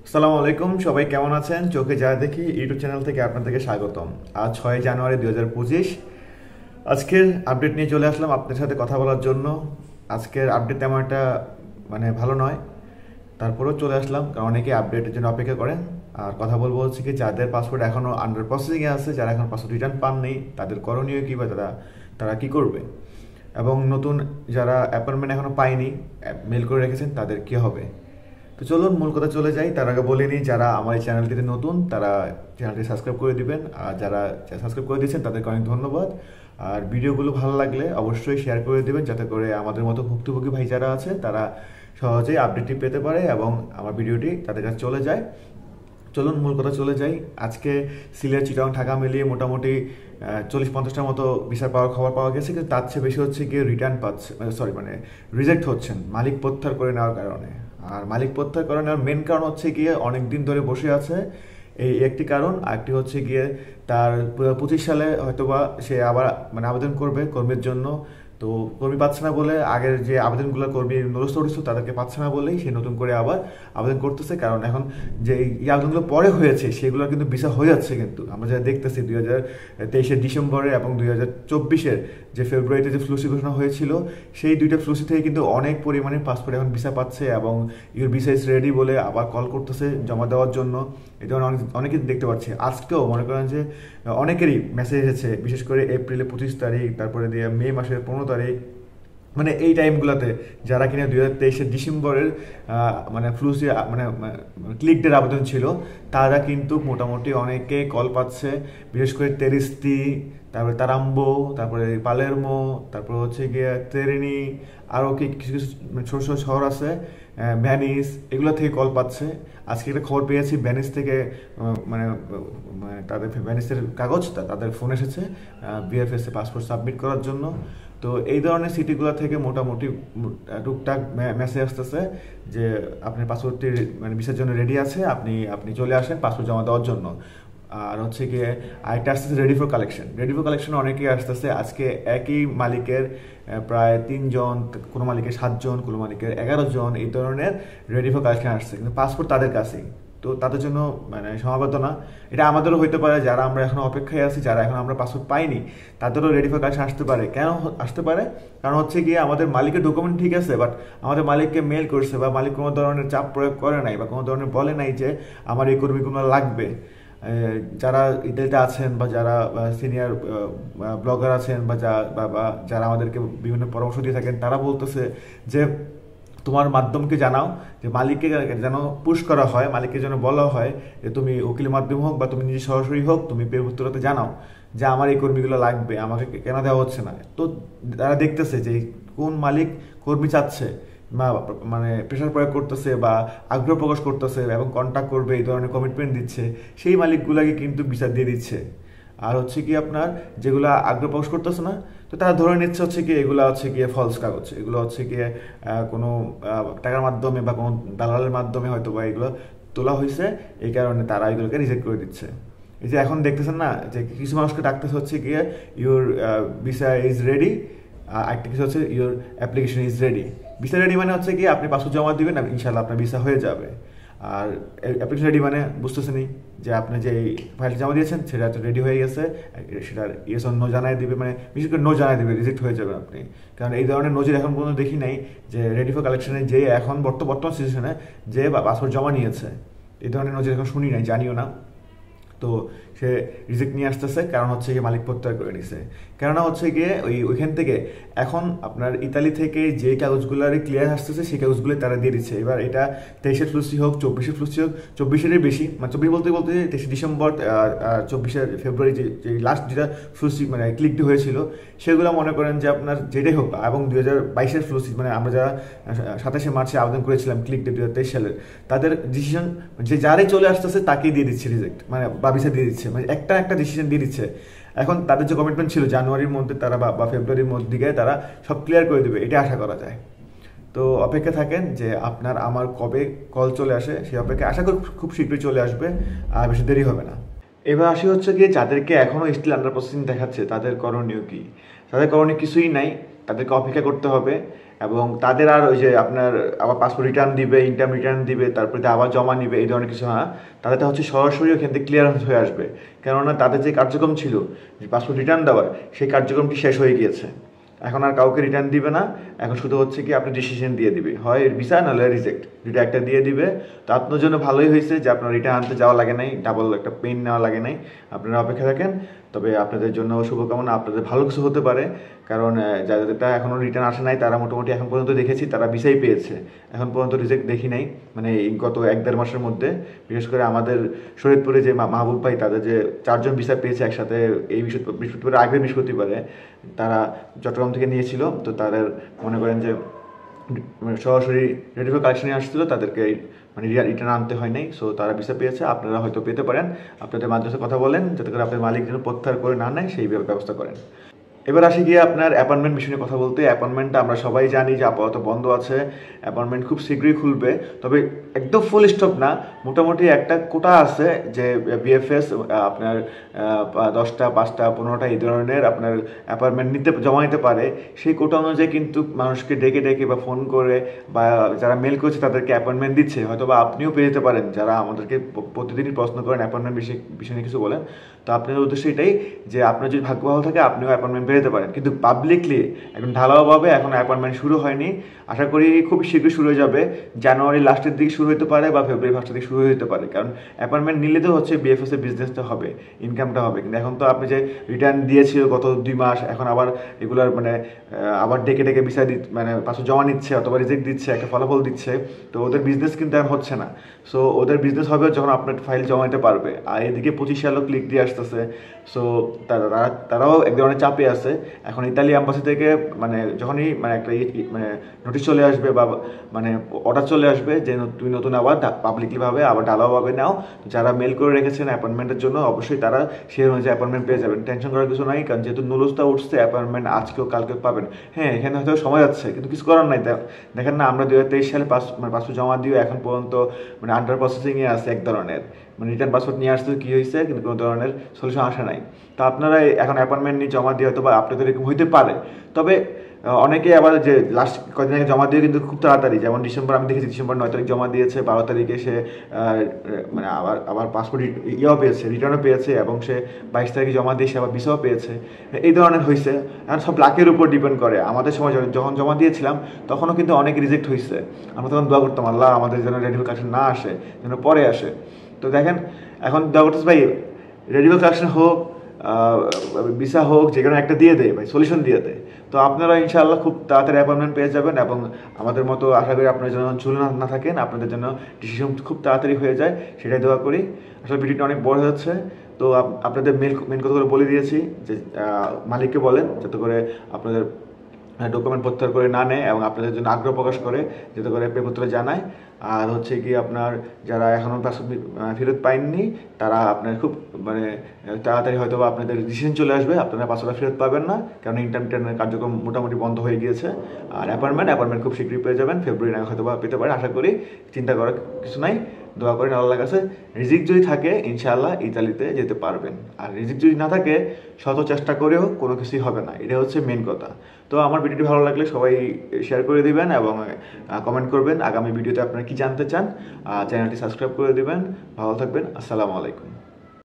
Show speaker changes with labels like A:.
A: আসসালামু আলাইকুম, সবাই কেমন আছেন? চোখে যা দেখি ইউটিউব চ্যানেল থেকে আপনাদেরকে স্বাগতম। আজ 6 জানুয়ারি 2025। আজকের আপডেট নিয়ে চলে আসলাম আপনাদের সাথে কথা বলার জন্য। আজকের আপডেট তেমন একটা ভালো নয়, তারপরেও চলে আসলাম কারণ অনেকে আপডেটের জন্য অপেক্ষা করেন। আর কথা বলবো হচ্ছে কি, যাদের পাসপোর্ট এখনও আন্ডার প্রসেসিংয়ে আছে, যারা এখন পাসপোর্ট রিটার্ন পাননি, তাদের করণীয় কী বা তারা কী করবে, এবং নতুন যারা অ্যাপয়েন্টমেন্ট এখনও পায়নি, মেল করে রেখেছেন, তাদের কী হবে। তো চলুন মূল কথা চলে যাই। তার আগে বলে নিই, যারা আমার এই চ্যানেলটিতে নতুন তারা চ্যানেলটি সাবস্ক্রাইব করে দিবেন, আর যারা সাবস্ক্রাইব করে দিয়েছেন তাদেরকে অনেক ধন্যবাদ। আর ভিডিওগুলো ভালো লাগলে অবশ্যই শেয়ার করে দিবেন, যাতে করে আমাদের মতো ভুক্তভোগী ভাই যারা আছে তারা সহজেই আপডেটটি পেতে পারে এবং আমার ভিডিওটি তাদের কাছে চলে যায়। চলুন মূল কথা চলে যাই। আজকে সিলেট, চিটাগং, ঢাকা মিলিয়ে মোটামুটি 40-50টার মতো ভিসা পাওয়ার খবর পাওয়া গেছে, কিন্তু তার চেয়ে বেশি হচ্ছে গিয়ে রিটার্ন পাচ্ছে, রিজেক্ট হচ্ছেন মালিক প্রত্যাহার করে নেওয়ার কারণে। আর মালিক প্রত্যাহার করে নেওয়ার মেন কারণ হচ্ছে গিয়ে অনেক দিন ধরে বসে আছে, এই একটি কারণ। আরেকটি হচ্ছে গিয়ে তার 25 সালে হয়তোবা সে আবার আবেদন করবে কর্মীর জন্য, তো কর্মী পাচ্ছে না বলে, আগের যে আবেদনগুলো কর্মী নরস্থ উঠেছিল তাদেরকে পাচ্ছে না বলেই সে নতুন করে আবার আবেদন করতেছে। কারণ এখন যে এই আবেদনগুলো পরে হয়েছে সেগুলো কিন্তু ভিসা হয়ে যাচ্ছে, কিন্তু আমরা যা দেখতেছি 2023-এর ডিসেম্বরে এবং 2024-এর যে ফেব্রুয়ারিতে যে ফ্লুসি ঘোষণা হয়েছিল, সেই দুইটা ফ্লুসি থেকে কিন্তু অনেক পরিমাণে পাসপোর্ট এখন ভিসা পাচ্ছে, এবং ইউর ভিসা ইজ রেডি বলে আবার কল করতেছে জমা দেওয়ার জন্য। এই ধরনের অনেকেই দেখতে পাচ্ছি। আজকেও মনে করেন যে অনেকেরই মেসেজ এসেছে, বিশেষ করে এপ্রিলের 25 তারিখ, তারপরে দিয়ে মে মাসের 15 তারিখ, এই টাইমগুলোতে যারা কিনা 2023-এর ডিসেম্বরের ফ্লুসি ক্লিক ডের আবেদন ছিল, তারা কিন্তু মোটামুটি অনেকে কল পাচ্ছে। বিশেষ করে তেরিস্তি, তারপরে তারাম্বো, তারপরে পালেরমো, তারপর হচ্ছে গিয়ে তেরেনি, আরও কিছু কিছু ছোটো ছোটো শহর আছে, ভ্যানিস, এগুলো থেকে কল পাচ্ছে। আজকে একটা খবর পেয়েছি ভ্যানিস থেকে, তাদের ভ্যানিসের কাগজ তাদের ফোন এসেছে বিএফএসে পাসপোর্ট সাবমিট করার জন্য। তো এই ধরনের সিটিগুলো থেকে মোটামুটি টুকটাক মেসেজ আসতেছে যে আপনার পাসপোর্টটি ভিসার জন্য রেডি আছে, আপনি চলে আসেন পাসপোর্ট জমা দেওয়ার জন্য। আর হচ্ছে গিয়ে আরেকটা আসতেছে ready for collection. Ready for collection অনেকেই আসতেছে। আজকে একই মালিকের প্রায় 3 জন, কোনো মালিকের 7 জন, কোনো মালিকের 11 জন, এই ধরনের রেডি ফর কালেকশন আসছে, কিন্তু পাসপোর্ট তাদের কাছেই। তো তাদের জন্য সমাবেদনা, এটা আমাদেরও হইতে পারে, যারা আমরা এখন অপেক্ষায় আছি, যারা এখন আমরা পাসপোর্ট পাইনি, তাদেরও রেডি ফর কালেকশন আসতে পারে। কেন আসতে পারে? কারণ হচ্ছে গিয়ে আমাদের মালিকের ডকুমেন্ট ঠিক আছে, বাট আমাদের মালিককে মেল করছে, বা মালিক কোনো ধরনের চাপ প্রয়োগ করে নাই, বা কোনো ধরনের বলে নাই যে আমার এই কর্মীগুলো লাগবে। যারা ইতালিতে আছেন, বা যারা সিনিয়র ব্লগার আছেন, বা যারা আমাদেরকে বিভিন্ন পরামর্শ দিয়ে থাকেন, তারা বলতেছে যে তোমার মাধ্যমকে জানাও, যে মালিককে যেন পুশ করা হয়, মালিককে যেন বলা হয় যে তুমি উকিলের মাধ্যমে হোক বা তুমি নিজে সরাসরি হোক, তুমি পেভুত্তরাতে জানাও যে আমার এই কর্মীগুলো লাগবে, আমাকে কেন দেওয়া হচ্ছে না। তো তারা দেখতেছে যে কোন মালিক কর্মী চাচ্ছে, প্রেশার প্রয়োগ করতেছে বা আগ্রহ প্রকাশ করতেছে এবং কন্ট্যাক্ট করবে, এই ধরনের কমিটমেন্ট দিচ্ছে, সেই মালিকগুলাকে কিন্তু বিচার দিয়ে দিচ্ছে। আর হচ্ছে কি আপনার যেগুলো আগ্রহ প্রকাশ করতেছে না, তো তারা ধরে নিচ্ছে হচ্ছে কি এগুলো হচ্ছে গিয়ে ফলস কাগজ, এগুলো হচ্ছে গিয়ে কোনো টাকার মাধ্যমে বা কোনো দালালের মাধ্যমে হয়তো বা এগুলো তোলা হয়েছে, এই কারণে তারা এগুলোকে রিজেক্ট করে দিচ্ছে। এই যে এখন দেখতেছেন না যে কিছু মানুষকে ডাকতেছে হচ্ছে গিয়ে ইউর ভিসা ইজ রেডি, একটা কিছু হচ্ছে your application is ready. Visa ready মানে হচ্ছে কি আপনি পাসপোর্ট জমা দিবেন, ইনশাল্লাহ আপনার ভিসা হয়ে যাবে। আর অ্যাপ্লিকেশন রেডি মানে বুঝতেছেনই যে আপনি যে ফাইলটা জমা দিয়েছেন সেটা রেডি হয়ে গেছে, সেটার ইয়েস অর নো জানাই দিবে, বিশেষ করে নো জানাই দিবে, রিজেক্ট হয়ে যাবে আপনি। কারণ এই ধরনের নজির এখন পর্যন্ত দেখি নাই যে রেডি ফর কালেকশনে যে এখন বর্তমান সিচুয়েশনে যে পাসপোর্ট জমা নিয়েছে, এই ধরনের নজির এখন শুনি নাই, জানিও না। তো সে রিজেক্ট নিয়ে আসতেছে, কারণ হচ্ছে গিয়ে মালিক প্রত্যাহার করে নিছে। কেননা হচ্ছে গিয়ে ওইখান থেকে এখন আপনার ইতালি থেকে যে কাগজগুলোর ক্লিয়ার আসতেছে সেই কাগজগুলো তারা দিয়ে দিচ্ছে। এবার এটা 23-এর ফ্লুসি হোক, 24-এর ফ্লুসি হোক, 24-এরই বেশি, 24 বলতে 23 ডিসেম্বর আর 24 ফেব্রুয়ারি যে লাস্ট যেটা ফ্লুসি ক্লিকটি হয়েছিল, সেগুলো মনে করেন যে আপনার যেটাই হোক, এবং 2022-এর ফ্লুসি আমরা যারা 27শে মার্চে আবেদন করেছিলাম ক্লিক ডে 2023 সালের, তাদের ডিসিশন যে যারাই চলে আসতেছে তাকেই দিয়ে দিচ্ছে রিজেক্ট, বা ভিসা দিয়ে দিচ্ছে, একটা ডিসিশন দিয়ে দিচ্ছে। এখন তাদের যে কমিটমেন্ট ছিল জানুয়ারির মধ্যে তারা বা ফেব্রুয়ারির মধ্যে তারা সব ক্লিয়ার করে দেবে, এটা আশা করা যায়। তো অপেক্ষা থাকেন যে আপনার আমার কবে কল চলে আসে, সেই অপেক্ষা আশা করি খুব শীঘ্রই চলে আসবে, আর বেশি দেরি হবে না। এবার আসি হচ্ছে গিয়ে যাদেরকে এখনও স্টিল আন্ডার প্রসেসিং দেখাচ্ছে তাদের করণীয় কি। তাদের করণীয় কিছুই নাই, তাদেরকে অপেক্ষা করতে হবে। এবং তাদের আর ওই যে আপনার আবার পাসপোর্ট রিটার্ন দিবে, ইনকাম রিটার্ন দিবে, তারপরে আবার জমা নিবে, এই ধরনের কিছু না। তাদের হচ্ছে সরাসরি ওখান থেকে ক্লিয়ারেন্স হয়ে আসবে, কেননা তাদের যে কার্যক্রম ছিল যে পাসপোর্ট রিটার্ন দেওয়ার, সেই কার্যক্রমটি শেষ হয়ে গিয়েছে। এখন আর কাউকে রিটার্ন দিবে না, এখন শুধু হচ্ছে কি আপনি ডিসিশন দিয়ে দিবে, হয় ভিসা নাহলে রিজেক্ট, দুটো একটা দিয়ে দিবে। তো আপনার জন্য ভালোই হয়েছে যে আপনার রিটার্ন আনতে যাওয়া লাগে নাই, ডাবল একটা পেন নেওয়া লাগে নাই, আপনারা অপেক্ষা থাকেন। তবে আপনাদের জন্য শুভকামনা, আপনাদের ভালো কিছু হতে পারে, কারণ যাদেরটা এখনও রিটার্ন আসে নাই তারা মোটামুটি এখন পর্যন্ত দেখেছি তারা ভিসাই পেয়েছে, এখন পর্যন্ত রিজেক্ট দেখি নাই, মানে এই গত 1-1.5 মাসের মধ্যে। বিশেষ করে আমাদের শরীয়তপুরে যে মাহবুব ভাই, তাদের যে 4 জন ভিসা পেয়েছে একসাথে এই বৃহস্পতিবারে, আগের বৃহস্পতিবারে তারা চট্টগ্রাম থেকে নিয়েছিল। তো তাদের মনে করেন যে সরাসরি রেডিও কালেকশনে আসছিল, তাদেরকে মানে রিটার্ন আনতে হয় নাই, সো তারা ভিসা পেয়েছে। আপনারা হয়তো পেতে পারেন, আপনাদের মাদ্রাসার কথা বলেন যাতে করে আপনার মালিক যেন প্রত্যাহার করে না নেয়, সেই ব্যবস্থা করেন। এবার আসি গিয়ে আপনার অ্যাপয়েন্টমেন্ট বিষয়ে কথা বলতে। অ্যাপয়েন্টমেন্টটা আমরা সবাই জানি যে আপাতত বন্ধ আছে, অ্যাপয়েন্টমেন্ট খুব শীঘ্রই খুলবে, তবে একদম ফুল স্টপ না, মোটামুটি একটা কোটা আছে যে বিএফএস আপনার 10টা 5টা 15টা এই ধরনের আপনার অ্যাপয়েন্টমেন্ট জমা নিতে পারে। সেই কোটা অনুযায়ী কিন্তু মানুষকে ডেকে ডেকে বা ফোন করে বা যারা মেল করছে তাদেরকে অ্যাপয়েন্টমেন্ট দিচ্ছে। হয়তো বা আপনিও পেয়ে যেতে পারেন, যারা আমাদেরকে প্রতিদিনই প্রশ্ন করেন অ্যাপয়েন্টমেন্ট বিষয়ে নিয়ে কিছু বলেন। তো আপনাদের উদ্দেশ্য এটাই যে আপনার যদি ভাগ্য ভালো থাকে আপনিও অ্যাপয়েন্টমেন্ট পেয়ে যেতে পারেন, কিন্তু পাবলিকলি এখন ঢালাওভাবে এখন অ্যাপয়েন্টমেন্ট শুরু হয়নি। আশা করি খুব শীঘ্রই শুরু হয়ে যাবে, জানুয়ারি লাস্টের দিকে শুরু হতে পারে বা ফেব্রুয়ারি ফার্স্টের দিকে শুরু হতে পারে, কারণ অ্যাপয়েন্টমেন্ট নিলে তো হচ্ছে বিএফএস এর বিজনেসটা হবে, ইনকামটা হবে। কিন্তু এখন তো আপনি যে রিটার্ন দিয়েছিল গত 2 মাস, এখন আবার এগুলার মানে আবার ডেকে ডেকে ভিসা মানে পাসপোর্ট জমা নিচ্ছে অথবা রিজেক্ট দিচ্ছে, একটা ফলাফল দিচ্ছে, তো ওদের বিজনেস কিন্তু এখন হচ্ছে না। সো ওদের বিজনেস হবে যখন আপনার ফাইল জমা দিতে পারবে, আর এদিকে 25 সালও ক্লিক দিয়ে আসতেছে। সো তারাও এক ধরনের চাপে আছে। এখন ইতালি অ্যাম্বাসি থেকে মানে যখনই মানে একটা মানে নোটিশ চলে আসবে বা মানে অর্ডার চলে আসবে যে তুমি নতুন আবার পাবলিকলিভাবে আবার ঢালাওভাবে নাও, যারা মেল করে রেখেছেন অ্যাপয়েন্টমেন্টের জন্য অবশ্যই তারা সেই অনুযায়ী অ্যাপয়েন্টমেন্ট পেয়ে যাবেন, টেনশন করার কিছু নাই। কারণ যেহেতু নুলুসটা উঠছে, অ্যাপয়েন্টমেন্ট আজকেও কালকেও পাবেন। হ্যাঁ, এখানে হয়তো সময় যাচ্ছে, কিন্তু কিছু করার নাই। দেখেন না, আমরা 2023 সালে পাসপোর্ট জমা দিয়েও এখন পর্যন্ত মানে আন্ডার প্রসেসিংয়ে আছে এক ধরনের, মানে রিটার্ন পাসপোর্ট নিয়ে আসতে কী হয়েছে, কিন্তু কোনো ধরনের সলিউশন আসে নাই। তো আপনারা এখন অ্যাপয়েন্টমেন্ট নিয়ে জমা দিয়ে হয়তো বা আপনাদের এরকম হইতে পারে। তবে অনেকে আবার যে লাস্ট কদিন আগে জমা দিয়ে কিন্তু খুব তাড়াতাড়ি, যেমন ডিসেম্বর আমি দেখেছি ডিসেম্বর 9 তারিখ জমা দিয়েছে, 12 তারিখে সে মানে আবার পাসপোর্ট ইয়েও পেয়েছে, রিটার্নও পেয়েছে, এবং সে 22 তারিখে জমা দিয়ে সে আবার ভিসাও পেয়েছে। এই ধরনের হয়েছে। এখন সব লাকের উপর ডিপেন্ড করে। আমাদের সময় যখন জমা দিয়েছিলাম তখনও কিন্তু অনেক রিজেক্ট হয়েছে, আমরা তখন দোয়া করতাম আল্লাহ আমাদের যেন রেডিও কালেকশন না আসে, যেন পরে আসে। তো দেখেন এখন দোয়া করতেছে ভাই, রেডিও কালেকশন হোক ভিসা হোক, যে কোনো একটা দিয়ে দেয় ভাই, সলিউশন দিয়ে দেয়। তো আপনারা ইনশাআল্লাহ খুব তাড়াতাড়ি অ্যাপয়েন্টমেন্ট পেয়ে যাবেন, এবং আমাদের মতো আশা করি আপনারা যেন ঝুলে না থাকেন, আপনাদের জন্য ডিসিশন খুব তাড়াতাড়ি হয়ে যায়, সেটাই দোয়া করি। আসলে ভিডিওটা অনেক বড় হয়ে যাচ্ছে, তো আপনাদের মেন কথা করে বলে দিয়েছি যে মালিককে বলেন যাতে করে আপনাদের ডকুমেন্ট প্রত্যাহার করে না নেয় এবং আপনাদের জন্য আগ্রহ প্রকাশ করে যাতে করে পেপত্র জানায়। আর হচ্ছে কি আপনার যারা এখনও পাসপোর্ট ফেরত পায়নি তারা আপনার খুব মানে তাড়াতাড়ি হয়তো বা আপনাদের ডিসিশন চলে আসবে, আপনারা পাসপোর্ট ফেরত পাবেন না, কারণ ইন্টারনেটের কার্যক্রম মোটামুটি বন্ধ হয়ে গিয়েছে। আর অ্যাপয়েন্টমেন্ট খুব শীঘ্রই পেয়ে যাবেন, ফেব্রুয়ারি নাগাদ হয়তো বা পেতে পারেন আশা করি। চিন্তা করার কিছু নাই, দোয়া করেন আল্লাহর কাছে। রিজিক যদি থাকে ইনশাআল্লাহ ইতালিতে যেতে পারবেন, আর রিজিক যদি না থাকে শত চেষ্টা করেও কোনো কিছুই হবে না, এটা হচ্ছে মেন কথা। তো আমার ভিডিওটি ভালো লাগলে সবাই শেয়ার করে দিবেন এবং কমেন্ট করবেন আগামী ভিডিওতে আপনারা কি জানতে চান, চ্যানেলটি সাবস্ক্রাইব করে দিবেন। ভালো থাকবেন, আসসালামু আলাইকুম।